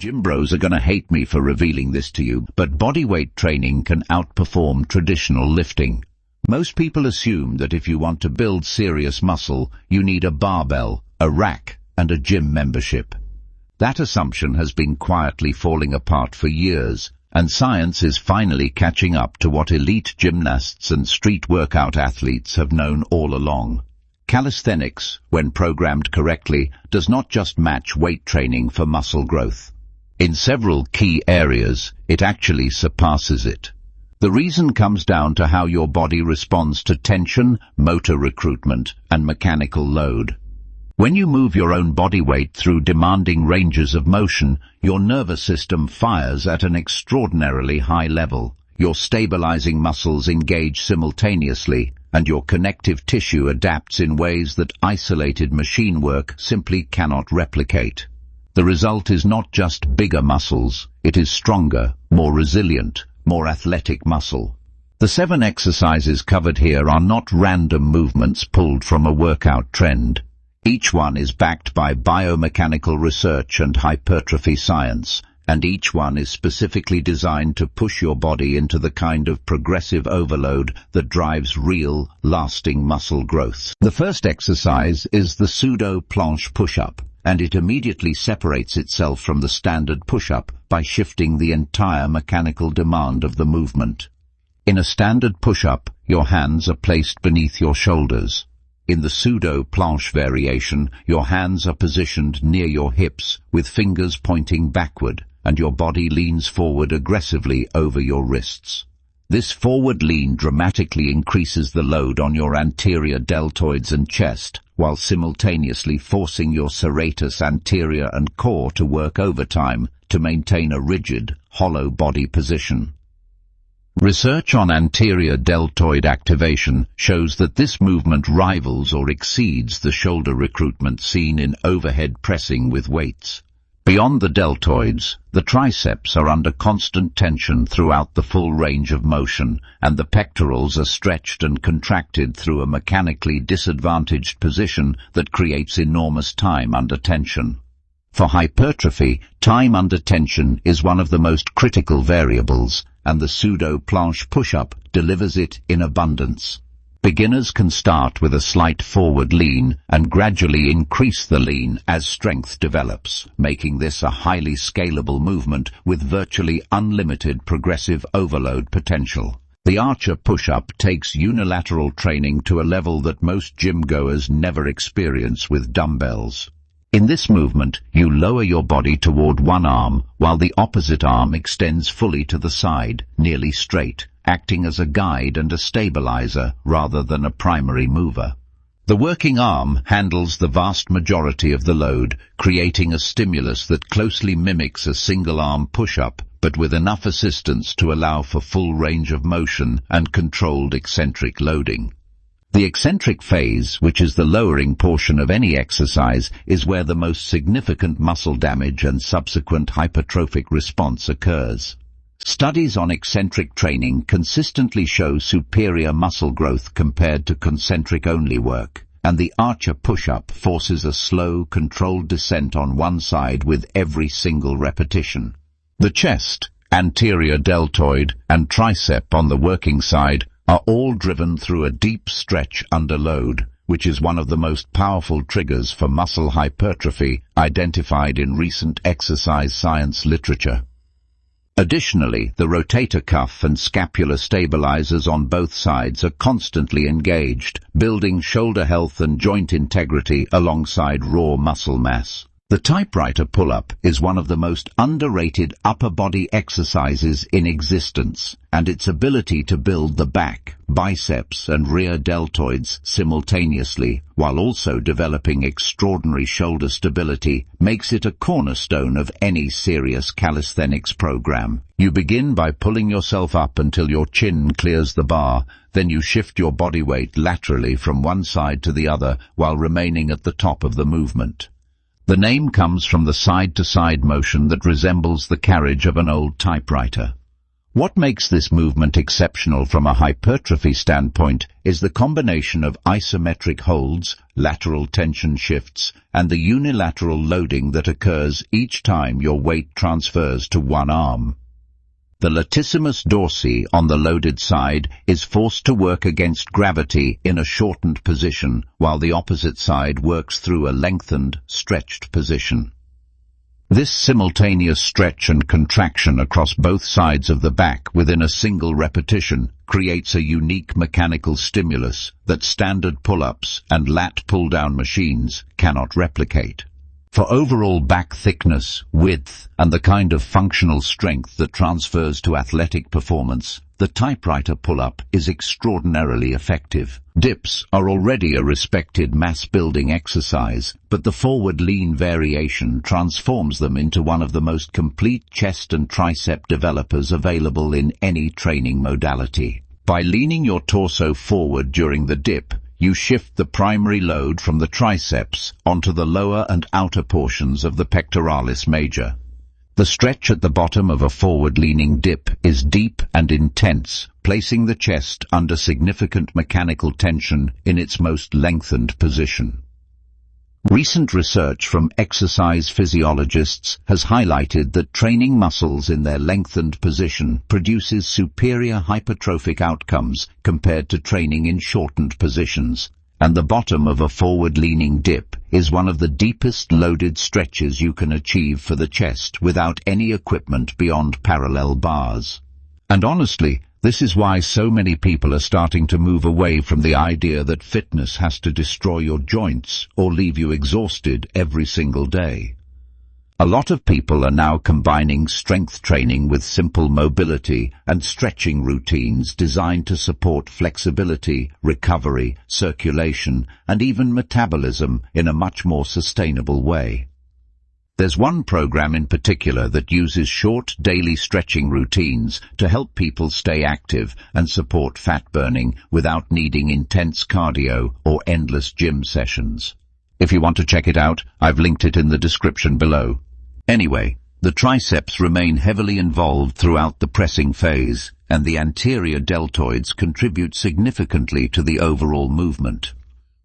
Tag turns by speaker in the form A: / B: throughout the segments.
A: Gym bros are gonna hate me for revealing this to you, but bodyweight training can outperform traditional lifting. Most people assume that if you want to build serious muscle, you need a barbell, a rack, and a gym membership. That assumption has been quietly falling apart for years, and science is finally catching up to what elite gymnasts and street workout athletes have known all along. Calisthenics, when programmed correctly, does not just match weight training for muscle growth. In several key areas, it actually surpasses it. The reason comes down to how your body responds to tension, motor recruitment, and mechanical load. When you move your own body weight through demanding ranges of motion, your nervous system fires at an extraordinarily high level. Your stabilizing muscles engage simultaneously, and your connective tissue adapts in ways that isolated machine work simply cannot replicate. The result is not just bigger muscles, it is stronger, more resilient, more athletic muscle. The 7 exercises covered here are not random movements pulled from a workout trend. Each one is backed by biomechanical research and hypertrophy science, and each one is specifically designed to push your body into the kind of progressive overload that drives real, lasting muscle growth. The first exercise is the pseudo planche push-up, and it immediately separates itself from the standard push-up by shifting the entire mechanical demand of the movement. In a standard push-up, your hands are placed beneath your shoulders. In the pseudo planche variation, your hands are positioned near your hips, with fingers pointing backward, and your body leans forward aggressively over your wrists. This forward lean dramatically increases the load on your anterior deltoids and chest, while simultaneously forcing your serratus anterior and core to work overtime to maintain a rigid, hollow body position. Research on anterior deltoid activation shows that this movement rivals or exceeds the shoulder recruitment seen in overhead pressing with weights. Beyond the deltoids, the triceps are under constant tension throughout the full range of motion, and the pectorals are stretched and contracted through a mechanically disadvantaged position that creates enormous time under tension. For hypertrophy, time under tension is one of the most critical variables, and the pseudo planche push-up delivers it in abundance. Beginners can start with a slight forward lean and gradually increase the lean as strength develops, making this a highly scalable movement with virtually unlimited progressive overload potential. The archer push-up takes unilateral training to a level that most gym-goers never experience with dumbbells. In this movement, you lower your body toward one arm, while the opposite arm extends fully to the side, nearly straight, acting as a guide and a stabilizer rather than a primary mover. The working arm handles the vast majority of the load, creating a stimulus that closely mimics a single-arm push-up, but with enough assistance to allow for full range of motion and controlled eccentric loading. The eccentric phase, which is the lowering portion of any exercise, is where the most significant muscle damage and subsequent hypertrophic response occurs. Studies on eccentric training consistently show superior muscle growth compared to concentric-only work, and the archer push-up forces a slow, controlled descent on one side with every single repetition. The chest, anterior deltoid, and tricep on the working side are all driven through a deep stretch under load, which is one of the most powerful triggers for muscle hypertrophy identified in recent exercise science literature. Additionally, the rotator cuff and scapular stabilizers on both sides are constantly engaged, building shoulder health and joint integrity alongside raw muscle mass. The typewriter pull-up is one of the most underrated upper body exercises in existence, and its ability to build the back, biceps, and rear deltoids simultaneously, while also developing extraordinary shoulder stability, makes it a cornerstone of any serious calisthenics program. You begin by pulling yourself up until your chin clears the bar, then you shift your body weight laterally from one side to the other while remaining at the top of the movement. The name comes from the side-to-side motion that resembles the carriage of an old typewriter. What makes this movement exceptional from a hypertrophy standpoint is the combination of isometric holds, lateral tension shifts, and the unilateral loading that occurs each time your weight transfers to one arm. The latissimus dorsi on the loaded side is forced to work against gravity in a shortened position, while the opposite side works through a lengthened, stretched position. This simultaneous stretch and contraction across both sides of the back within a single repetition creates a unique mechanical stimulus that standard pull-ups and lat pull-down machines cannot replicate. For overall back thickness, width, and the kind of functional strength that transfers to athletic performance, the typewriter pull-up is extraordinarily effective. Dips are already a respected mass-building exercise, but the forward lean variation transforms them into one of the most complete chest and tricep developers available in any training modality. By leaning your torso forward during the dip, you shift the primary load from the triceps onto the lower and outer portions of the pectoralis major. The stretch at the bottom of a forward-leaning dip is deep and intense, placing the chest under significant mechanical tension in its most lengthened position. Recent research from exercise physiologists has highlighted that training muscles in their lengthened position produces superior hypertrophic outcomes compared to training in shortened positions, and the bottom of a forward-leaning dip is one of the deepest loaded stretches you can achieve for the chest without any equipment beyond parallel bars. And honestly, this is why so many people are starting to move away from the idea that fitness has to destroy your joints or leave you exhausted every single day. A lot of people are now combining strength training with simple mobility and stretching routines designed to support flexibility, recovery, circulation, and even metabolism in a much more sustainable way. There's one program in particular that uses short daily stretching routines to help people stay active and support fat burning without needing intense cardio or endless gym sessions. If you want to check it out, I've linked it in the description below. Anyway, the triceps remain heavily involved throughout the pressing phase, and the anterior deltoids contribute significantly to the overall movement.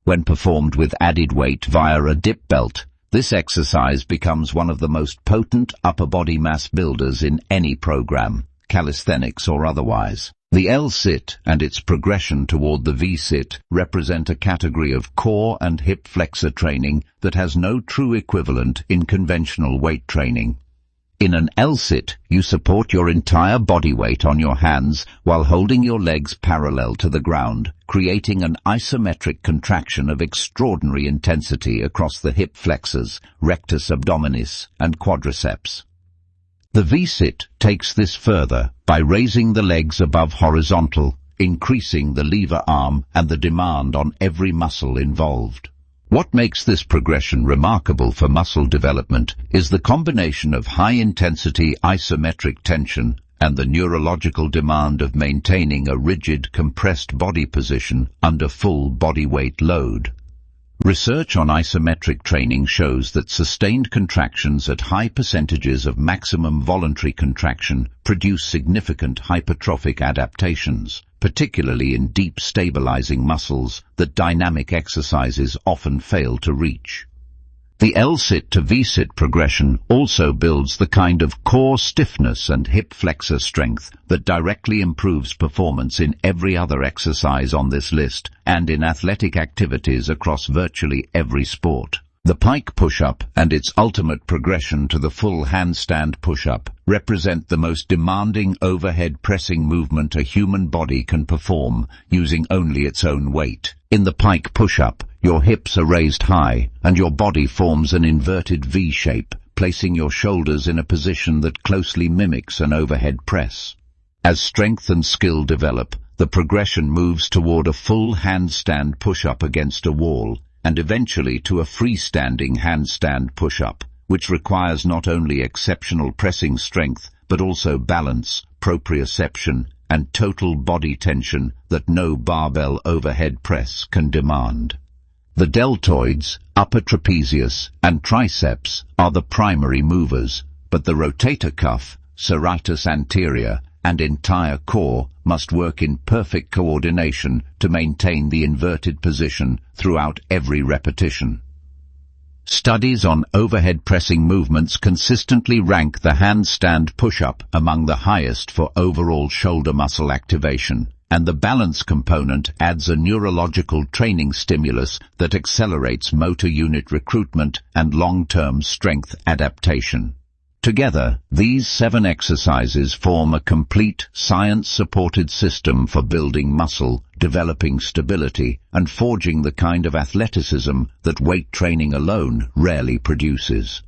A: When performed with added weight via a dip belt, this exercise becomes one of the most potent upper body mass builders in any program, calisthenics or otherwise. The L-sit and its progression toward the V-sit represent a category of core and hip flexor training that has no true equivalent in conventional weight training. In an L-sit, you support your entire body weight on your hands while holding your legs parallel to the ground, creating an isometric contraction of extraordinary intensity across the hip flexors, rectus abdominis, and quadriceps. The V-sit takes this further by raising the legs above horizontal, increasing the lever arm and the demand on every muscle involved. What makes this progression remarkable for muscle development is the combination of high-intensity isometric tension and the neurological demand of maintaining a rigid, compressed body position under full body weight load. Research on isometric training shows that sustained contractions at high percentages of maximum voluntary contraction produce significant hypertrophic adaptations, particularly in deep stabilizing muscles that dynamic exercises often fail to reach. The L-sit to V-sit progression also builds the kind of core stiffness and hip flexor strength that directly improves performance in every other exercise on this list and in athletic activities across virtually every sport. The pike push-up and its ultimate progression to the full handstand push-up represent the most demanding overhead pressing movement a human body can perform using only its own weight. In the pike push-up, your hips are raised high and your body forms an inverted V shape, placing your shoulders in a position that closely mimics an overhead press. As strength and skill develop, the progression moves toward a full handstand push-up against a wall, and eventually to a freestanding handstand push-up, which requires not only exceptional pressing strength, but also balance, proprioception, and total body tension that no barbell overhead press can demand. The deltoids, upper trapezius, and triceps are the primary movers, but the rotator cuff, serratus anterior, and entire core must work in perfect coordination to maintain the inverted position throughout every repetition. Studies on overhead pressing movements consistently rank the handstand push-up among the highest for overall shoulder muscle activation, and the balance component adds a neurological training stimulus that accelerates motor unit recruitment and long-term strength adaptation. Together, these 7 exercises form a complete, science-supported system for building muscle, developing stability, and forging the kind of athleticism that weight training alone rarely produces.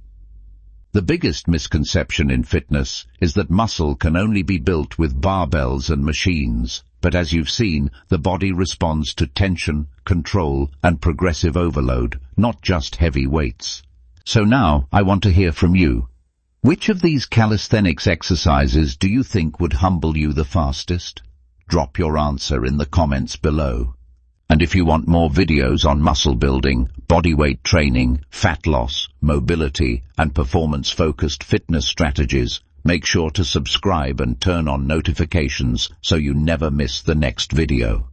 A: The biggest misconception in fitness is that muscle can only be built with barbells and machines, but as you've seen, the body responds to tension, control, and progressive overload, not just heavy weights. So now, I want to hear from you. Which of these calisthenics exercises do you think would humble you the fastest? Drop your answer in the comments below. And if you want more videos on muscle building, bodyweight training, fat loss, mobility, and performance-focused fitness strategies, make sure to subscribe and turn on notifications so you never miss the next video.